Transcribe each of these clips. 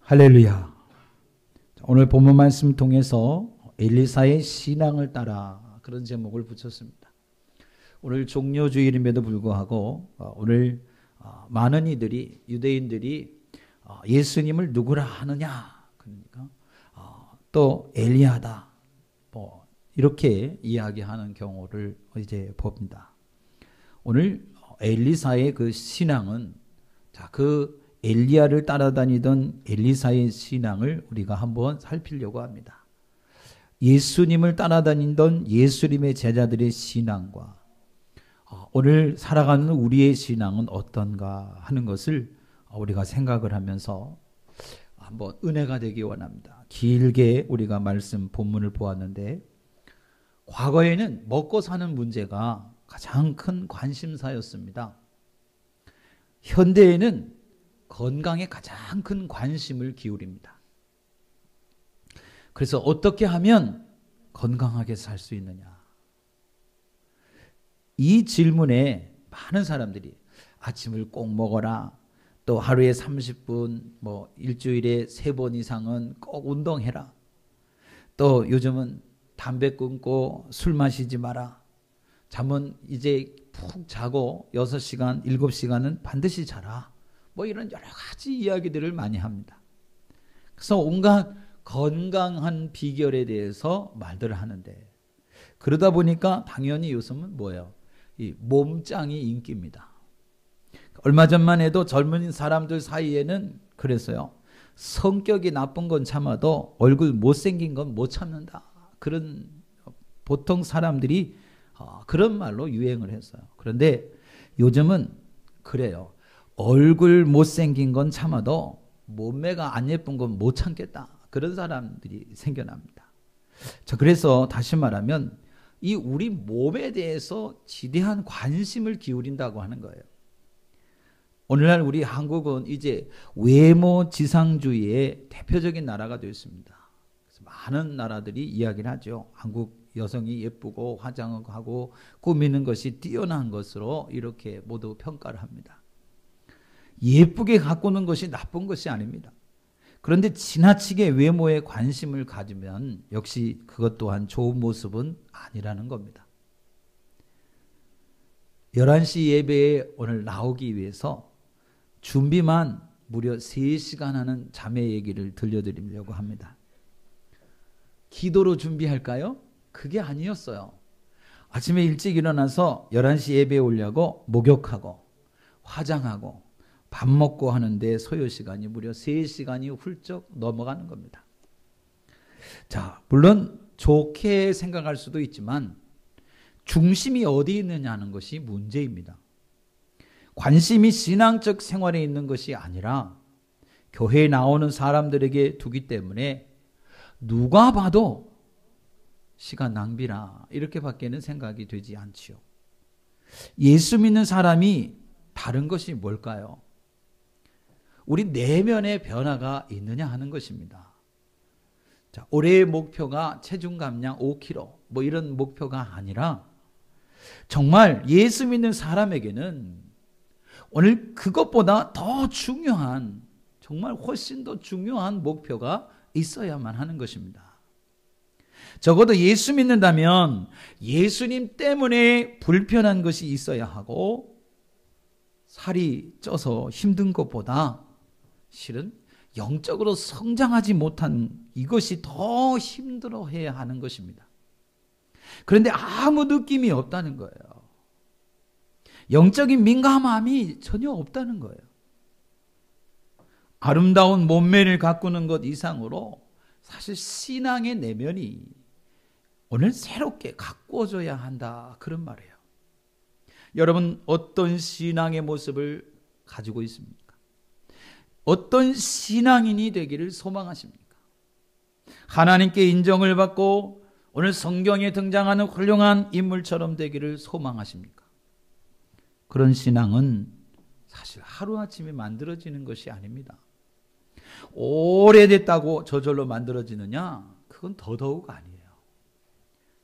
할렐루야. 오늘 본문 말씀 통해서 엘리사의 신앙을 따라 그런 제목을 붙였습니다. 오늘 종료주일임에도 불구하고 오늘 많은 이들이 유대인들이 예수님을 누구라 하느냐, 그러니까 또 엘리야다, 뭐 이렇게 이야기하는 경우를 이제 봅니다. 오늘 엘리사의 그 신앙은 그 엘리야를 따라다니던 엘리사의 신앙을 우리가 한번 살피려고 합니다. 예수님을 따라다니던 예수님의 제자들의 신앙과 오늘 살아가는 우리의 신앙은 어떤가 하는 것을 우리가 생각을 하면서 한번 은혜가 되기 원합니다. 길게 우리가 말씀 본문을 보았는데, 과거에는 먹고 사는 문제가 가장 큰 관심사였습니다. 현대에는 건강에 가장 큰 관심을 기울입니다. 그래서 어떻게 하면 건강하게 살 수 있느냐, 이 질문에 많은 사람들이 아침을 꼭 먹어라, 또 하루에 30분, 뭐 일주일에 3번 이상은 꼭 운동해라, 또 요즘은 담배 끊고 술 마시지 마라, 잠은 이제 푹 자고 6시간, 7시간은 반드시 자라, 뭐 이런 여러 가지 이야기들을 많이 합니다. 그래서 온갖 건강한 비결에 대해서 말들을 하는데, 그러다 보니까 당연히 요즘은 뭐예요? 이 몸짱이 인기입니다. 얼마 전만 해도 젊은 사람들 사이에는 그랬어요. 성격이 나쁜 건 참아도 얼굴 못생긴 건 못 참는다, 그런 보통 사람들이 그런 말로 유행을 했어요. 그런데 요즘은 그래요. 얼굴 못생긴 건 참아도 몸매가 안 예쁜 건 못 참겠다, 그런 사람들이 생겨납니다. 자, 그래서 다시 말하면 이 우리 몸에 대해서 지대한 관심을 기울인다고 하는 거예요. 오늘날 우리 한국은 이제 외모 지상주의의 대표적인 나라가 되었습니다. 그래서 많은 나라들이 이야기를 하죠. 한국 여성이 예쁘고 화장하고 꾸미는 것이 뛰어난 것으로 이렇게 모두 평가를 합니다. 예쁘게 가꾸는 것이 나쁜 것이 아닙니다. 그런데 지나치게 외모에 관심을 가지면 역시 그것 또한 좋은 모습은 아니라는 겁니다. 11시 예배에 오늘 나오기 위해서 준비만 무려 3시간 하는 자매 얘기를 들려드리려고 합니다. 기도로 준비할까요? 그게 아니었어요. 아침에 일찍 일어나서 11시 예배에 오려고 목욕하고 화장하고 밥 먹고 하는데 소요시간이 무려 3시간이 훌쩍 넘어가는 겁니다. 자, 물론 좋게 생각할 수도 있지만 중심이 어디 있느냐 하는 것이 문제입니다. 관심이 신앙적 생활에 있는 것이 아니라 교회에 나오는 사람들에게 두기 때문에 누가 봐도 시간 낭비라, 이렇게밖에는 생각이 되지 않지요. 예수 믿는 사람이 다른 것이 뭘까요? 우리 내면의 변화가 있느냐 하는 것입니다. 자, 올해의 목표가 체중 감량 5kg 뭐 이런 목표가 아니라 정말 예수 믿는 사람에게는 오늘 그것보다 더 중요한, 정말 훨씬 더 중요한 목표가 있어야만 하는 것입니다. 적어도 예수 믿는다면 예수님 때문에 불편한 것이 있어야 하고, 살이 쪄서 힘든 것보다 실은 영적으로 성장하지 못한 이것이 더 힘들어해야 하는 것입니다. 그런데 아무 느낌이 없다는 거예요. 영적인 민감함이 전혀 없다는 거예요. 아름다운 몸매를 가꾸는 것 이상으로 사실 신앙의 내면이 오늘 새롭게 가꾸어져야 한다, 그런 말이에요. 여러분, 어떤 신앙의 모습을 가지고 있습니까? 어떤 신앙인이 되기를 소망하십니까? 하나님께 인정을 받고 오늘 성경에 등장하는 훌륭한 인물처럼 되기를 소망하십니까? 그런 신앙은 사실 하루아침에 만들어지는 것이 아닙니다. 오래됐다고 저절로 만들어지느냐? 그건 더더욱 아니에요.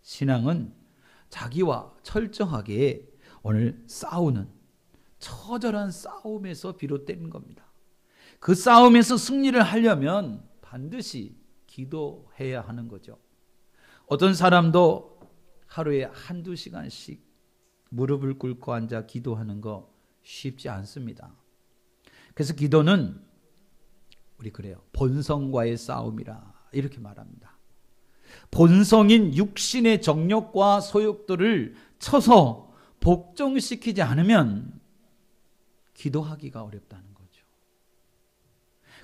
신앙은 자기와 철저하게 오늘 싸우는 처절한 싸움에서 비롯되는 겁니다. 그 싸움에서 승리를 하려면 반드시 기도해야 하는 거죠. 어떤 사람도 하루에 한두 시간씩 무릎을 꿇고 앉아 기도하는 거 쉽지 않습니다. 그래서 기도는 우리 그래요. 본성과의 싸움이라 이렇게 말합니다. 본성인 육신의 정욕과 소욕들을 쳐서 복종시키지 않으면 기도하기가 어렵다는 거죠.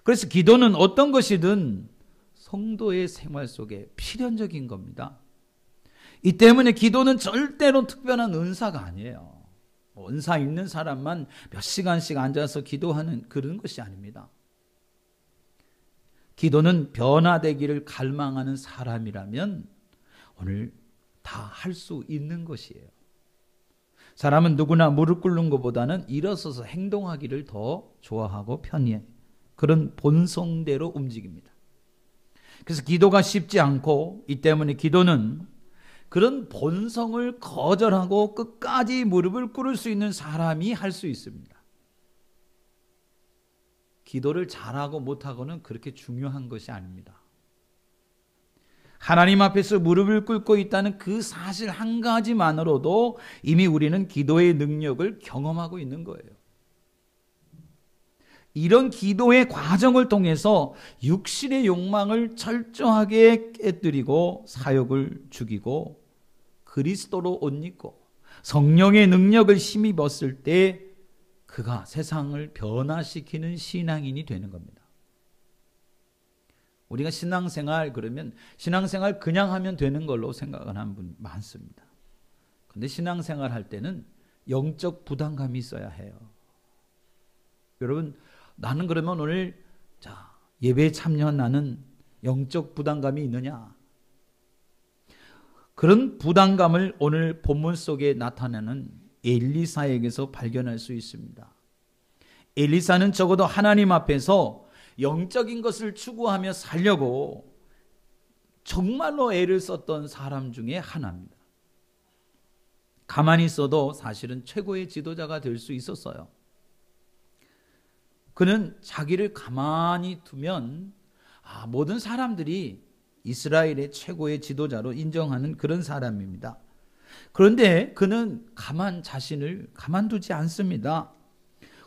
그래서 기도는 어떤 것이든 성도의 생활 속에 필연적인 겁니다. 이 때문에 기도는 절대로 특별한 은사가 아니에요. 은사 있는 사람만 몇 시간씩 앉아서 기도하는 그런 것이 아닙니다. 기도는 변화되기를 갈망하는 사람이라면 오늘 다 할 수 있는 것이에요. 사람은 누구나 무릎 꿇는 것보다는 일어서서 행동하기를 더 좋아하고 편해. 그런 본성대로 움직입니다. 그래서 기도가 쉽지 않고 이 때문에 기도는 그런 본성을 거절하고 끝까지 무릎을 꿇을 수 있는 사람이 할 수 있습니다. 기도를 잘하고 못하고는 그렇게 중요한 것이 아닙니다. 하나님 앞에서 무릎을 꿇고 있다는 그 사실 한 가지만으로도 이미 우리는 기도의 능력을 경험하고 있는 거예요. 이런 기도의 과정을 통해서 육신의 욕망을 철저하게 깨뜨리고 사욕을 죽이고 그리스도로 옷 입고 성령의 능력을 힘입었을 때 그가 세상을 변화시키는 신앙인이 되는 겁니다. 우리가 신앙생활 그러면 신앙생활 그냥 하면 되는 걸로 생각하는 분 많습니다. 그런데 신앙생활 할 때는 영적 부담감이 있어야 해요. 여러분, 나는 그러면 오늘 예배에 참여한 나는 영적 부담감이 있느냐? 그런 부담감을 오늘 본문 속에 나타나는 엘리사에게서 발견할 수 있습니다. 엘리사는 적어도 하나님 앞에서 영적인 것을 추구하며 살려고 정말로 애를 썼던 사람 중에 하나입니다. 가만히 있어도 사실은 최고의 지도자가 될 수 있었어요. 그는 자기를 가만히 두면 모든 사람들이 이스라엘의 최고의 지도자로 인정하는 그런 사람입니다. 그런데 그는 자신을 가만두지 않습니다.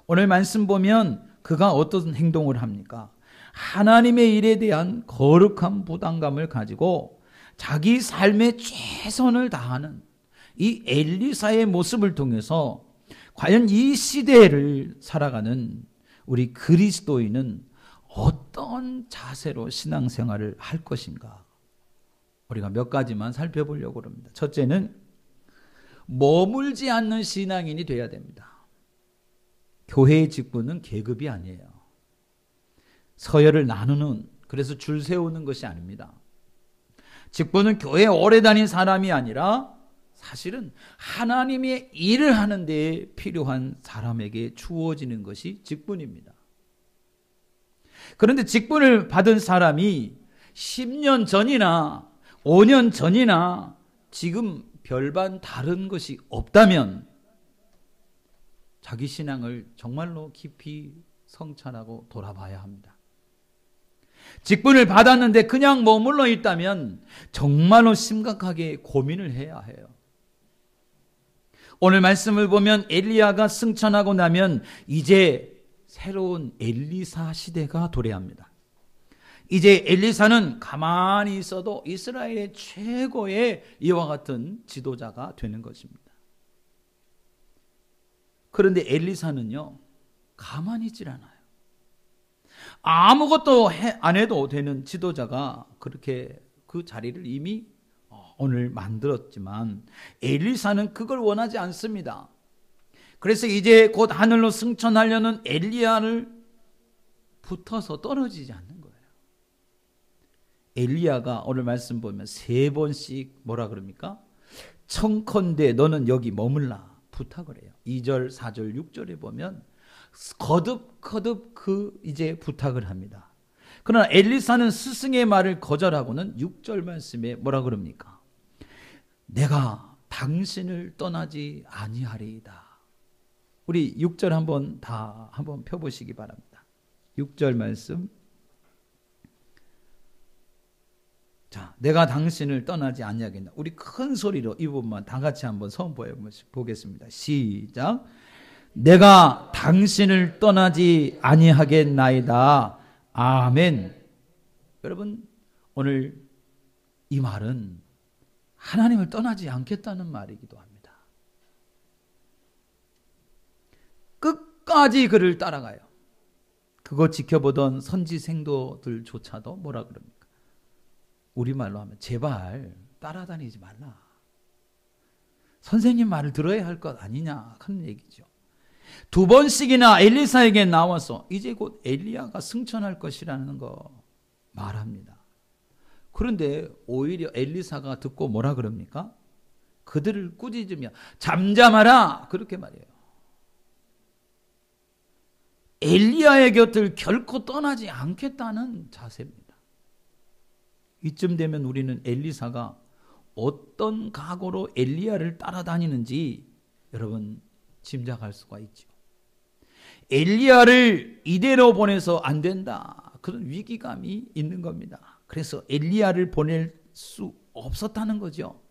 오늘 말씀 보면 그가 어떤 행동을 합니까? 하나님의 일에 대한 거룩한 부담감을 가지고 자기 삶에 최선을 다하는 이 엘리사의 모습을 통해서 과연 이 시대를 살아가는 우리 그리스도인은 어떤 자세로 신앙생활을 할 것인가? 우리가 몇 가지만 살펴보려고 합니다. 첫째는 머물지 않는 신앙인이 돼야 됩니다. 교회의 직분은 계급이 아니에요. 서열을 나누는, 그래서 줄 세우는 것이 아닙니다. 직분은 교회에 오래 다닌 사람이 아니라 사실은 하나님의 일을 하는 데 필요한 사람에게 주어지는 것이 직분입니다. 그런데 직분을 받은 사람이 10년 전이나 5년 전이나 지금 별반 다른 것이 없다면 자기 신앙을 정말로 깊이 성찰하고 돌아봐야 합니다. 직분을 받았는데 그냥 머물러 있다면 정말로 심각하게 고민을 해야 해요. 오늘 말씀을 보면 엘리야가 승천하고 나면 이제 새로운 엘리사 시대가 도래합니다. 이제 엘리사는 가만히 있어도 이스라엘의 최고의 이와 같은 지도자가 되는 것입니다. 그런데 엘리사는요, 가만히 있질 않아요. 아무것도 안 해도 되는 지도자가 그렇게 그 자리를 이미 오늘 만들었지만 엘리사는 그걸 원하지 않습니다. 그래서 이제 곧 하늘로 승천하려는 엘리야를 붙어서 떨어지지 않는 거예요. 엘리야가 오늘 말씀 보면 3번씩 뭐라 그럽니까? 청컨대 너는 여기 머물라 부탁을 해요. 2절, 4절, 6절에 보면 거듭 이제 부탁을 합니다. 그러나 엘리사는 스승의 말을 거절하고는 6절 말씀에 뭐라 그럽니까? 내가 당신을 떠나지 아니하리이다. 우리 6절 한번 펴보시기 바랍니다. 6절 말씀. 자, 내가 당신을 떠나지 아니하겠나. 우리 큰 소리로 이 부분만 다 같이 한번 선포해 보겠습니다. 시작. 내가 당신을 떠나지 아니하겠나이다. 아멘. 여러분, 오늘 이 말은 하나님을 떠나지 않겠다는 말이기도 합니다. 끝까지 그를 따라가요. 그거 지켜보던 선지 생도들조차도 뭐라 그럽니까? 우리말로 하면 제발 따라다니지 말라. 선생님 말을 들어야 할 것 아니냐 하는 얘기죠. 2번씩이나 엘리사에게 나와서 이제 곧 엘리야가 승천할 것이라는 거 말합니다. 그런데 오히려 엘리사가 듣고 뭐라 그럽니까? 그들을 꾸짖으며 잠잠하라 그렇게 말해요. 엘리야의 곁을 결코 떠나지 않겠다는 자세입니다. 이쯤 되면 우리는 엘리사가 어떤 각오로 엘리야를 따라다니는지 여러분 짐작할 수가 있죠. 엘리야를 이대로 보내서 안 된다. 그런 위기감이 있는 겁니다. 그래서 엘리야를 보낼 수 없었다는 거죠.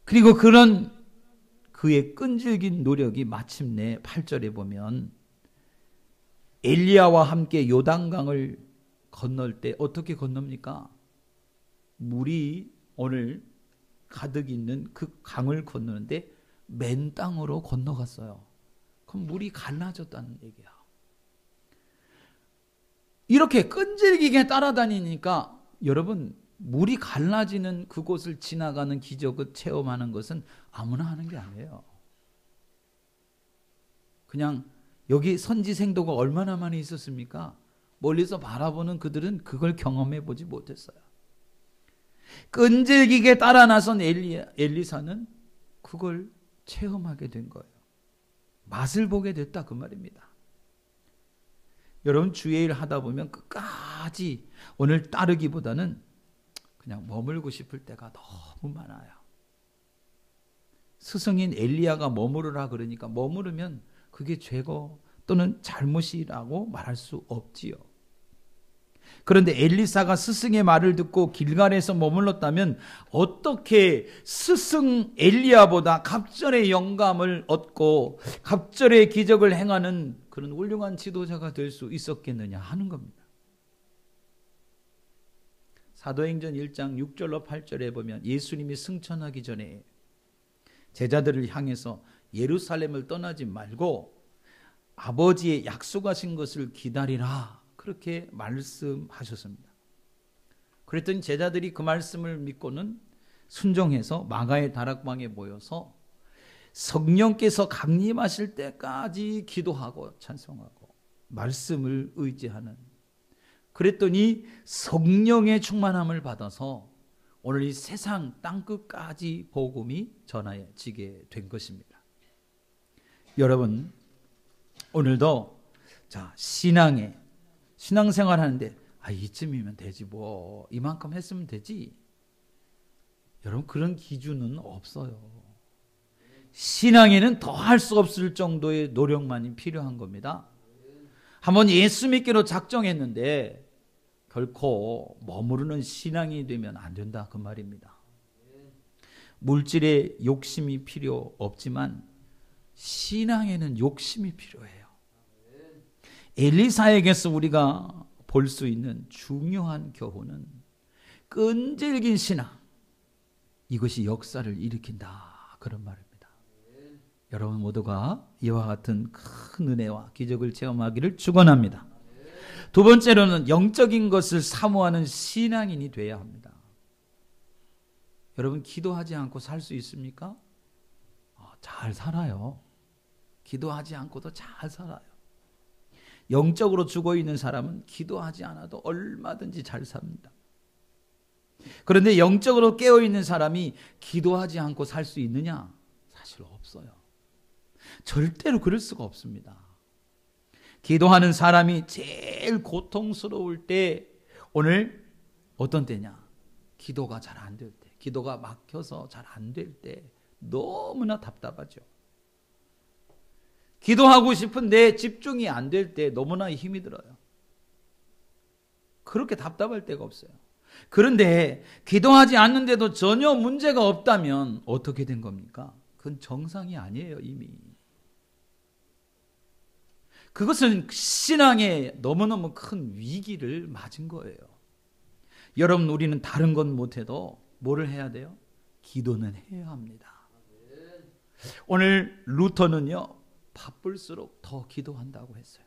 그리고 그런 그의 끈질긴 노력이 마침내 8절에 보면 엘리야와 함께 요단강을 건널 때 어떻게 건넙니까? 물이 오늘 가득 있는 그 강을 건너는데 맨 땅으로 건너갔어요. 그럼 물이 갈라졌다는 얘기야. 이렇게 끈질기게 따라다니니까 여러분 물이 갈라지는 그곳을 지나가는 기적을 체험하는 것은 아무나 하는 게 아니에요. 그냥 여기 선지생도가 얼마나 많이 있었습니까? 멀리서 바라보는 그들은 그걸 경험해 보지 못했어요. 끈질기게 따라 나선 엘리사는 그걸 체험하게 된 거예요. 맛을 보게 됐다 그 말입니다. 여러분 주의 일 하다 보면 끝까지 오늘 따르기보다는 그냥 머물고 싶을 때가 너무 많아요. 스승인 엘리야가 머무르라 그러니까 머무르면 그게 죄고 또는 잘못이라고 말할 수 없지요. 그런데 엘리사가 스승의 말을 듣고 길갈에서 머물렀다면 어떻게 스승 엘리야보다 갑절의 영감을 얻고 갑절의 기적을 행하는 그런 훌륭한 지도자가 될 수 있었겠느냐 하는 겁니다. 사도행전 1장 6절로 8절에 보면 예수님이 승천하기 전에 제자들을 향해서 예루살렘을 떠나지 말고 아버지의 약속하신 것을 기다리라 그렇게 말씀하셨습니다. 그랬더니 제자들이 그 말씀을 믿고는 순종해서 마가의 다락방에 모여서 성령께서 강림하실 때까지 기도하고 찬송하고 말씀을 의지하는, 그랬더니 성령의 충만함을 받아서 오늘 이 세상 땅끝까지 복음이 전해지게 된 것입니다. 여러분 오늘도 자 신앙생활 하는데 이쯤이면 되지 뭐 이만큼 했으면 되지, 여러분 그런 기준은 없어요. 신앙에는 더 할 수 없을 정도의 노력만이 필요한 겁니다. 한번 예수 믿기로 작정했는데 결코 머무르는 신앙이 되면 안 된다 그 말입니다. 물질에 욕심이 필요 없지만 신앙에는 욕심이 필요해요. 엘리사에게서 우리가 볼 수 있는 중요한 교훈은 끈질긴 신앙, 이것이 역사를 일으킨다 그런 말입니다. 여러분 모두가 이와 같은 큰 은혜와 기적을 체험하기를 축원합니다. 두 번째로는 영적인 것을 사모하는 신앙인이 돼야 합니다. 여러분 기도하지 않고 살 수 있습니까? 잘 살아요. 기도하지 않고도 잘 살아요. 영적으로 죽어있는 사람은 기도하지 않아도 얼마든지 잘 삽니다. 그런데 영적으로 깨어있는 사람이 기도하지 않고 살 수 있느냐? 사실 없어요. 절대로 그럴 수가 없습니다. 기도하는 사람이 제일 고통스러울 때 오늘 어떤 때냐? 기도가 잘 안 될 때, 기도가 막혀서 잘 안 될 때 너무나 답답하죠. 기도하고 싶은데 집중이 안 될 때 너무나 힘이 들어요. 그렇게 답답할 때가 없어요. 그런데 기도하지 않는데도 전혀 문제가 없다면 어떻게 된 겁니까? 그건 정상이 아니에요, 이미. 그것은 신앙에 너무너무 큰 위기를 맞은 거예요. 여러분, 우리는 다른 건 못해도 뭐를 해야 돼요? 기도는 해야 합니다. 오늘 루터는요, 바쁠수록 더 기도한다고 했어요.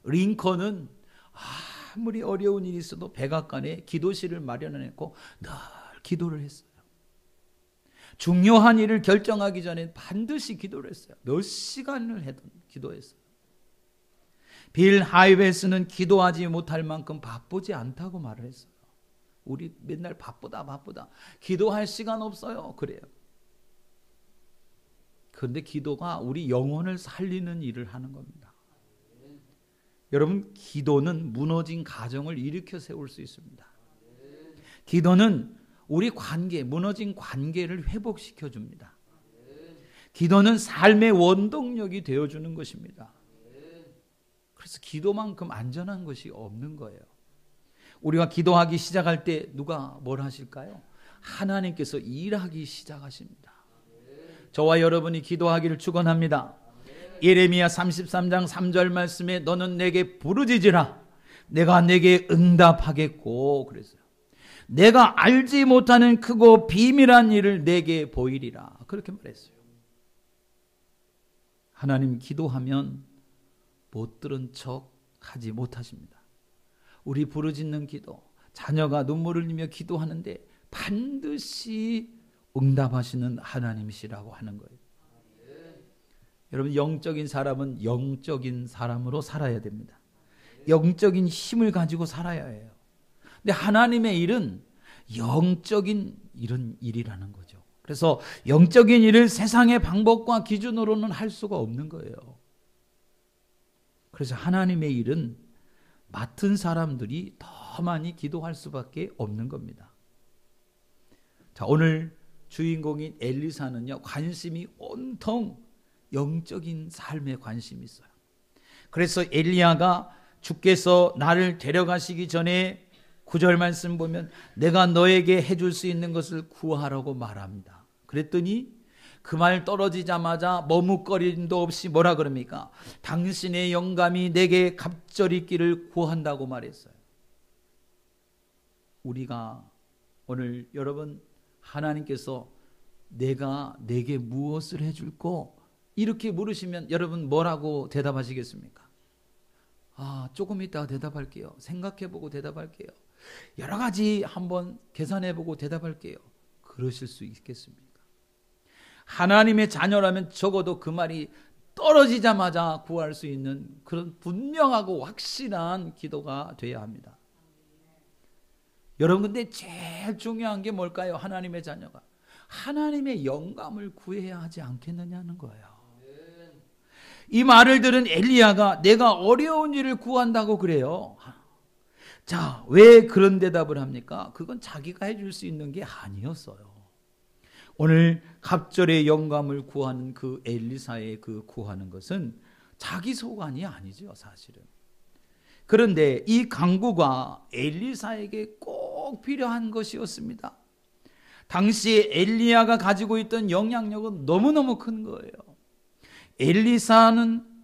링컨은 아무리 어려운 일이 있어도 백악관에 기도실을 마련해놓고 늘 기도를 했어요. 중요한 일을 결정하기 전에 반드시 기도를 했어요. 몇 시간을 해도 기도했어요. 빌 하이베스는 기도하지 못할 만큼 바쁘지 않다고 말을 했어요. 우리 맨날 바쁘다 기도할 시간 없어요 그래요. 그런데 기도가 우리 영혼을 살리는 일을 하는 겁니다. 여러분, 기도는 무너진 가정을 일으켜 세울 수 있습니다. 기도는 우리 관계, 무너진 관계를 회복시켜 줍니다. 기도는 삶의 원동력이 되어주는 것입니다. 그래서 기도만큼 안전한 것이 없는 거예요. 우리가 기도하기 시작할 때 누가 뭘 하실까요? 하나님께서 일하기 시작하십니다. 저와 여러분이 기도하기를 축원합니다. 예레미야 33장 3절 말씀에 너는 내게 부르짖으라 내가 내게 응답하겠고 그랬어요. 내가 알지 못하는 크고 비밀한 일을 내게 보이리라 그렇게 말했어요. 하나님 기도하면 못 들은 척 하지 못하십니다. 우리 부르짖는 기도, 자녀가 눈물을 흘리며 기도하는데 반드시 응답하시는 하나님이시라고 하는 거예요. 여러분, 영적인 사람은 영적인 사람으로 살아야 됩니다. 영적인 힘을 가지고 살아야 해요. 근데 하나님의 일은 영적인 이런 일이라는 거죠. 그래서 영적인 일을 세상의 방법과 기준으로는 할 수가 없는 거예요. 그래서 하나님의 일은 맡은 사람들이 더 많이 기도할 수밖에 없는 겁니다. 자, 오늘 주인공인 엘리사는요, 관심이 온통 영적인 삶에 관심이 있어요. 그래서 엘리야가 주께서 나를 데려가시기 전에 9절 말씀 보면 내가 너에게 해줄 수 있는 것을 구하라고 말합니다. 그랬더니 그 말 떨어지자마자 머뭇거림도 없이 뭐라 그럽니까? 당신의 영감이 내게 갑절이 있기를 구한다고 말했어요. 우리가 오늘 여러분 하나님께서 내가 내게 무엇을 해줄꼬? 이렇게 물으시면 여러분 뭐라고 대답하시겠습니까? 조금 이따가 대답할게요. 생각해보고 대답할게요. 여러 가지 한번 계산해보고 대답할게요. 그러실 수 있겠습니까? 하나님의 자녀라면 적어도 그 말이 떨어지자마자 구할 수 있는 그런 분명하고 확실한 기도가 돼야 합니다. 여러분, 근데 제일 중요한 게 뭘까요? 하나님의 자녀가 하나님의 영감을 구해야 하지 않겠느냐는 거예요. 이 말을 들은 엘리야가 내가 어려운 일을 구한다고 그래요. 자, 왜 그런 대답을 합니까? 그건 자기가 해줄 수 있는 게 아니었어요. 오늘 갑절의 영감을 구하는 그 엘리사의 그 구하는 것은 자기 소관이 아니죠, 사실은. 그런데 이 간구가 엘리사에게 꼭 필요한 것이었습니다. 당시 엘리야가 가지고 있던 영향력은 너무너무 큰 거예요. 엘리사는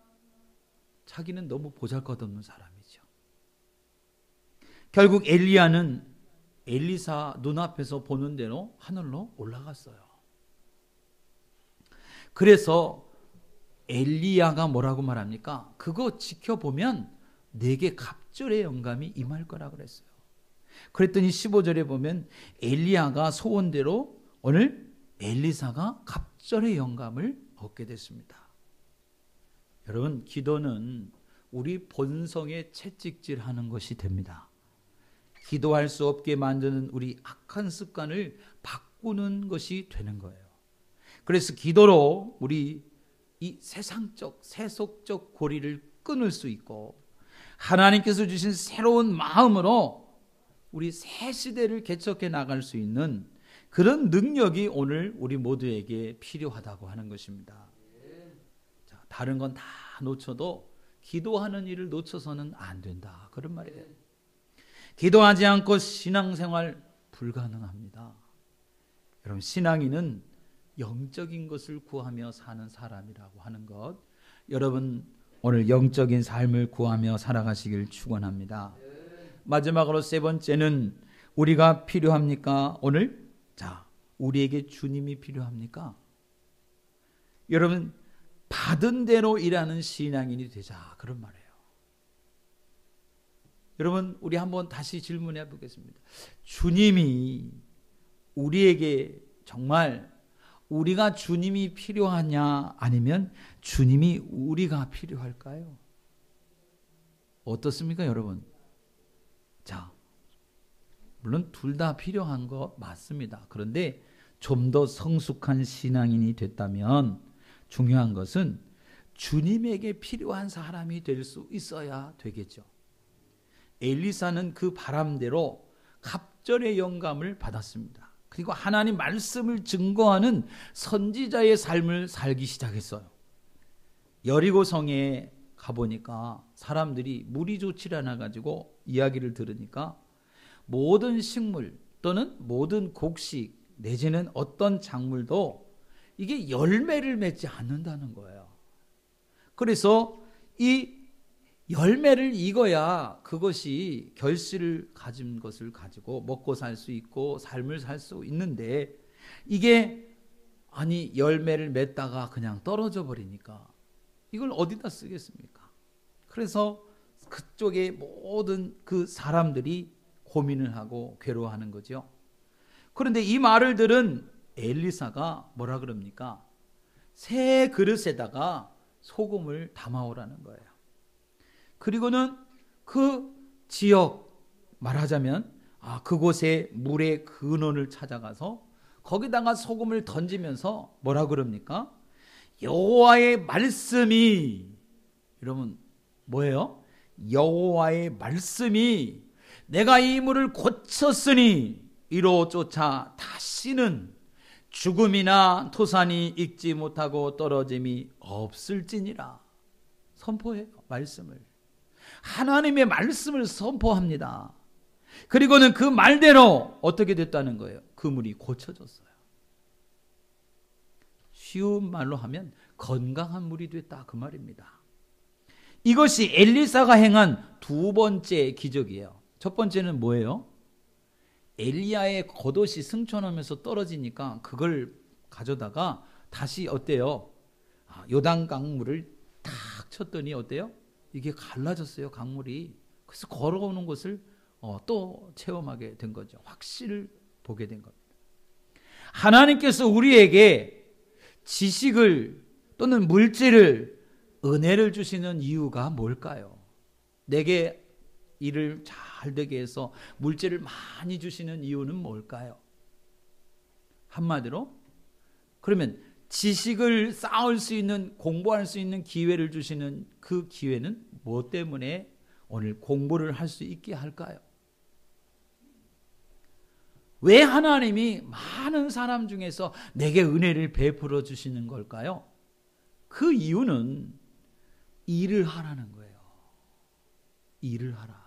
자기는 너무 보잘것없는 사람이죠. 결국 엘리야는 엘리사 눈앞에서 보는 대로 하늘로 올라갔어요. 그래서 엘리야가 뭐라고 말합니까? 그거 지켜보면 내게 갑절의 영감이 임할 거라 그랬어요. 그랬더니 15절에 보면 엘리야가 소원대로 오늘 엘리사가 갑절의 영감을 얻게 됐습니다. 여러분, 기도는 우리 본성에 채찍질하는 것이 됩니다. 기도할 수 없게 만드는 우리 악한 습관을 바꾸는 것이 되는 거예요. 그래서 기도로 우리 이 세상적, 세속적 고리를 끊을 수 있고 하나님께서 주신 새로운 마음으로 우리 새 시대를 개척해 나갈 수 있는 그런 능력이 오늘 우리 모두에게 필요하다고 하는 것입니다. 다른 건 다 놓쳐도 기도하는 일을 놓쳐서는 안 된다. 그런 말이에요. 기도하지 않고 신앙생활 불가능합니다. 여러분, 신앙인은 영적인 것을 구하며 사는 사람이라고 하는 것, 여러분 오늘 영적인 삶을 구하며 살아가시길 축원합니다. 마지막으로 세 번째는 우리가 필요합니까? 오늘 자, 우리에게 주님이 필요합니까? 여러분, 받은 대로 일하는 신앙인이 되자, 그런 말이에요. 여러분, 우리 한번 다시 질문해 보겠습니다. 주님이 우리에게 정말 우리가 주님이 필요하냐, 아니면 주님이 우리가 필요할까요? 어떻습니까, 여러분? 자, 물론 둘 다 필요한 거 맞습니다. 그런데 좀 더 성숙한 신앙인이 됐다면 중요한 것은 주님에게 필요한 사람이 될 수 있어야 되겠죠. 엘리사는 그 바람대로 갑절의 영감을 받았습니다. 그리고 하나님 말씀을 증거하는 선지자의 삶을 살기 시작했어요. 여리고성에 가보니까 사람들이 물이 좋지 않아 가지고 이야기를 들으니까 모든 식물 또는 모든 곡식 내지는 어떤 작물도 이게 열매를 맺지 않는다는 거예요. 그래서 이 열매를 익어야 그것이 결실을 가진 것을 가지고 먹고 살 수 있고 삶을 살 수 있는데, 이게 아니 열매를 맺다가 그냥 떨어져 버리니까 이걸 어디다 쓰겠습니까? 그래서 그쪽에 모든 그 사람들이 고민을 하고 괴로워하는 거죠. 그런데 이 말을 들은 엘리사가 뭐라 그럽니까? 새 그릇에다가 소금을 담아오라는 거예요. 그리고는 그 지역, 말하자면 그곳에 물의 근원을 찾아가서 거기다가 소금을 던지면서 뭐라 그럽니까? 여호와의 말씀이, 여러분 뭐예요? 여호와의 말씀이 내가 이 물을 고쳤으니 이로 쫓아 다시는 죽음이나 토산이 익지 못하고 떨어짐이 없을지니라. 선포해요, 말씀을. 하나님의 말씀을 선포합니다. 그리고는 그 말대로 어떻게 됐다는 거예요? 그 물이 고쳐졌어요. 쉬운 말로 하면 건강한 물이 됐다, 그 말입니다. 이것이 엘리사가 행한 두 번째 기적이에요. 첫 번째는 뭐예요? 엘리야의 겉옷이 승천하면서 떨어지니까 그걸 가져다가 다시 어때요? 요단 강물을 탁 쳤더니 어때요? 이게 갈라졌어요, 강물이. 그래서 걸어오는 것을 또 체험하게 된 거죠. 확신을 보게 된 겁니다. 하나님께서 우리에게 지식을 또는 물질을, 은혜를 주시는 이유가 뭘까요? 내게 일을 잘 되게 해서 물질을 많이 주시는 이유는 뭘까요? 한마디로 그러면 지식을 쌓을 수 있는, 공부할 수 있는 기회를 주시는 그 기회는 뭐 때문에 오늘 공부를 할 수 있게 할까요? 왜 하나님이 많은 사람 중에서 내게 은혜를 베풀어 주시는 걸까요? 그 이유는 일을 하라는 거예요. 일을 하라.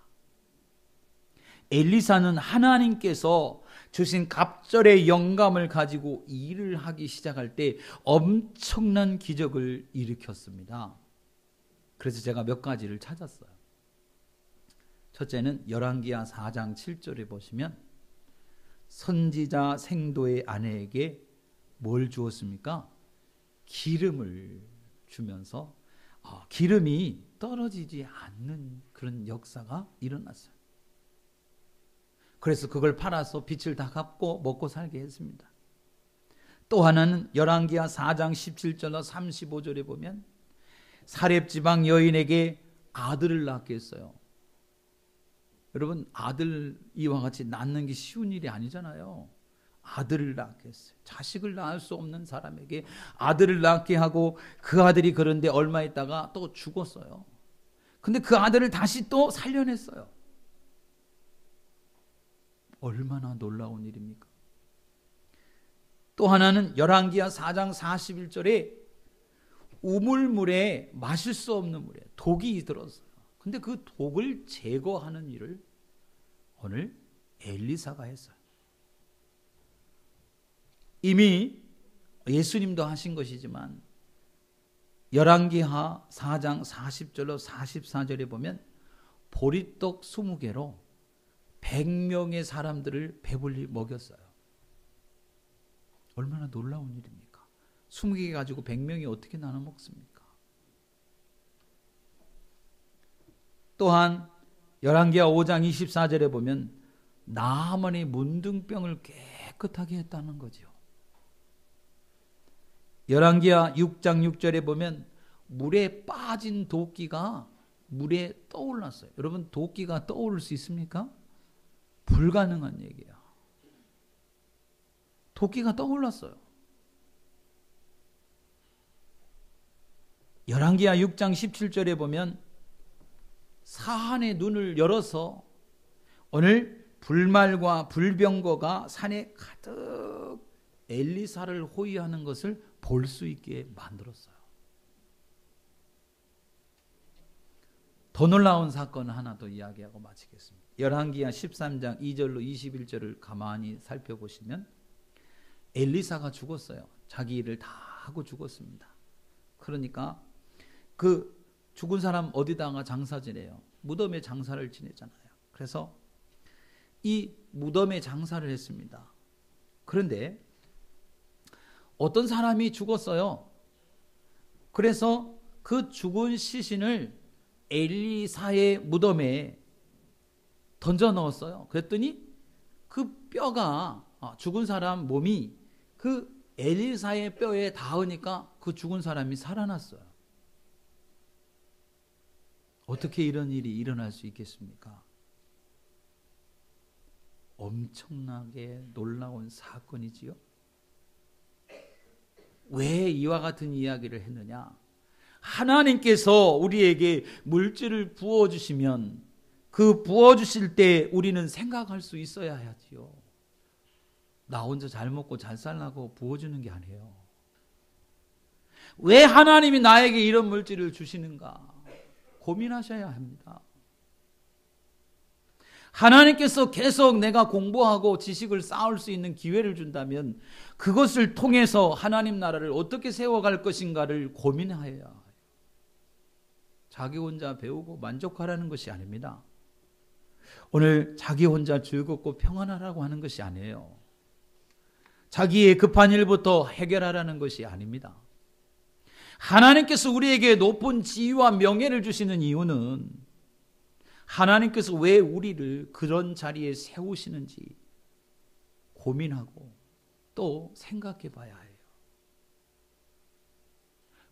엘리사는 하나님께서 주신 갑절의 영감을 가지고 일을 하기 시작할 때 엄청난 기적을 일으켰습니다. 그래서 제가 몇 가지를 찾았어요. 첫째는 열왕기하 4장 7절에 보시면 선지자 생도의 아내에게 뭘 주었습니까? 기름을 주면서 기름이 떨어지지 않는 그런 역사가 일어났어요. 그래서 그걸 팔아서 빚을 다 갚고 먹고 살게 했습니다. 또 하나는 열왕기하 4장 17절로 35절에 보면 사렙지방 여인에게 아들을 낳게 했어요. 여러분, 아들 이와 같이 낳는 게 쉬운 일이 아니잖아요. 아들을 낳게 했어요. 자식을 낳을 수 없는 사람에게 아들을 낳게 하고 그 아들이 그런데 얼마 있다가 또 죽었어요. 근데 그 아들을 다시 또 살려냈어요. 얼마나 놀라운 일입니까? 또 하나는 열왕기하 4장 41절에 우물물에 마실 수 없는 물에 독이 들었어요. 근데 그 독을 제거하는 일을 오늘 엘리사가 했어요. 이미 예수님도 하신 것이지만 열왕기하 4장 40절로 44절에 보면 보리떡 20개로 100명의 사람들을 배불리 먹였어요. 얼마나 놀라운 일입니까? 20개 가지고 100명이 어떻게 나눠 먹습니까? 또한 열왕기하 5장 24절에 보면 나아만의 문둥병을 깨끗하게 했다는 거죠. 열왕기하 6장 6절에 보면 물에 빠진 도끼가 물에 떠올랐어요. 여러분, 도끼가 떠오를 수 있습니까? 불가능한 얘기야. 도끼가 떠올랐어요. 열왕기하 6장 17절에 보면 사한의 눈을 열어서 오늘 불말과 불병거가 산에 가득 엘리사를 호위하는 것을 볼 수 있게 만들었어요. 더 놀라운 사건 하나 더 이야기하고 마치겠습니다. 열왕기하 13장 2절로 21절을 가만히 살펴보시면 엘리사가 죽었어요. 자기 일을 다 하고 죽었습니다. 그러니까 그 죽은 사람 어디다가 장사 지내요? 무덤에 장사를 지내잖아요. 그래서 이 무덤에 장사를 했습니다. 그런데 어떤 사람이 죽었어요. 그래서 그 죽은 시신을 엘리사의 무덤에 던져 넣었어요. 그랬더니 그 뼈가 죽은 사람 몸이 그 엘리사의 뼈에 닿으니까 그 죽은 사람이 살아났어요. 어떻게 이런 일이 일어날 수 있겠습니까? 엄청나게 놀라운 사건이지요. 왜 이와 같은 이야기를 했느냐? 하나님께서 우리에게 물질을 부어주시면 그 부어주실 때 우리는 생각할 수 있어야 하지요. 나 혼자 잘 먹고 잘 살라고 부어주는 게 아니에요. 왜 하나님이 나에게 이런 물질을 주시는가? 고민하셔야 합니다. 하나님께서 계속 내가 공부하고 지식을 쌓을 수 있는 기회를 준다면 그것을 통해서 하나님 나라를 어떻게 세워갈 것인가를 고민해야 해요. 자기 혼자 배우고 만족하라는 것이 아닙니다. 오늘 자기 혼자 즐겁고 평안하라고 하는 것이 아니에요. 자기의 급한 일부터 해결하라는 것이 아닙니다. 하나님께서 우리에게 높은 지위와 명예를 주시는 이유는 하나님께서 왜 우리를 그런 자리에 세우시는지 고민하고 또 생각해 봐야 해요.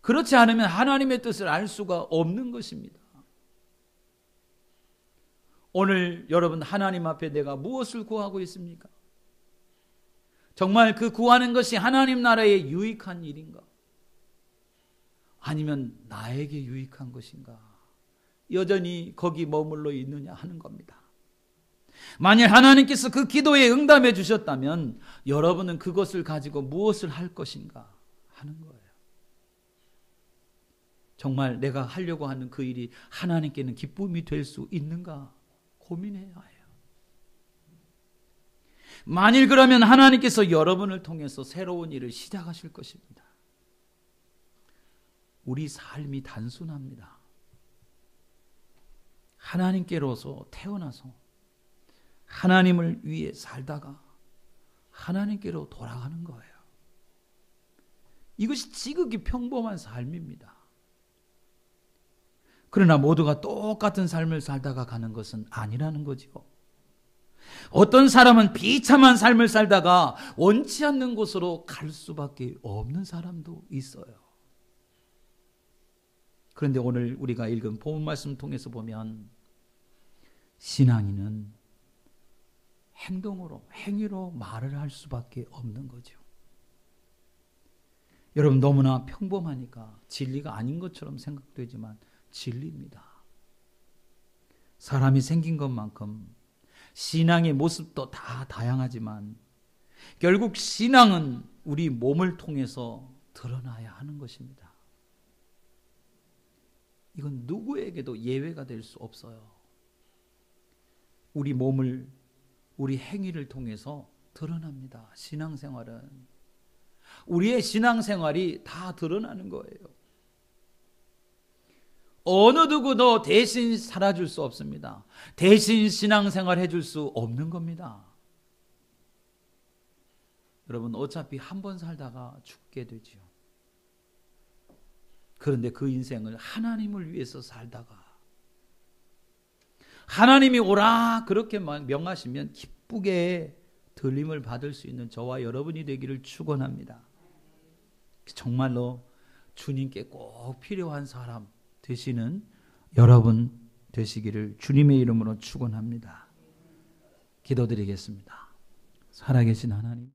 그렇지 않으면 하나님의 뜻을 알 수가 없는 것입니다. 오늘 여러분 하나님 앞에 내가 무엇을 구하고 있습니까? 정말 그 구하는 것이 하나님 나라에 유익한 일인가? 아니면 나에게 유익한 것인가? 여전히 거기 머물러 있느냐 하는 겁니다. 만일 하나님께서 그 기도에 응답해 주셨다면 여러분은 그것을 가지고 무엇을 할 것인가 하는 거예요. 정말 내가 하려고 하는 그 일이 하나님께는 기쁨이 될 수 있는가 고민해야 해요. 만일 그러면 하나님께서 여러분을 통해서 새로운 일을 시작하실 것입니다. 우리 삶이 단순합니다. 하나님께로서 태어나서 하나님을 위해 살다가 하나님께로 돌아가는 거예요. 이것이 지극히 평범한 삶입니다. 그러나 모두가 똑같은 삶을 살다가 가는 것은 아니라는 거죠. 어떤 사람은 비참한 삶을 살다가 원치 않는 곳으로 갈 수밖에 없는 사람도 있어요. 그런데 오늘 우리가 읽은 본문 말씀 통해서 보면 신앙인은 행동으로, 행위로 말을 할 수밖에 없는 거죠. 여러분 너무나 평범하니까 진리가 아닌 것처럼 생각되지만 진리입니다. 사람이 생긴 것만큼 신앙의 모습도 다 다양하지만 결국 신앙은 우리 몸을 통해서 드러나야 하는 것입니다. 이건 누구에게도 예외가 될 수 없어요. 우리 몸을, 우리 행위를 통해서 드러납니다. 신앙생활은. 우리의 신앙생활이 다 드러나는 거예요. 어느 누구도 대신 살아줄 수 없습니다. 대신 신앙생활 해줄 수 없는 겁니다. 여러분, 어차피 한 번 살다가 죽게 되죠. 그런데 그 인생을 하나님을 위해서 살다가 하나님이 오라 그렇게 명하시면 기쁘게 들림을 받을 수 있는 저와 여러분이 되기를 축원합니다. 정말로 주님께 꼭 필요한 사람 되시는 여러분 되시기를 주님의 이름으로 축원합니다. 기도드리겠습니다. 살아계신 하나님,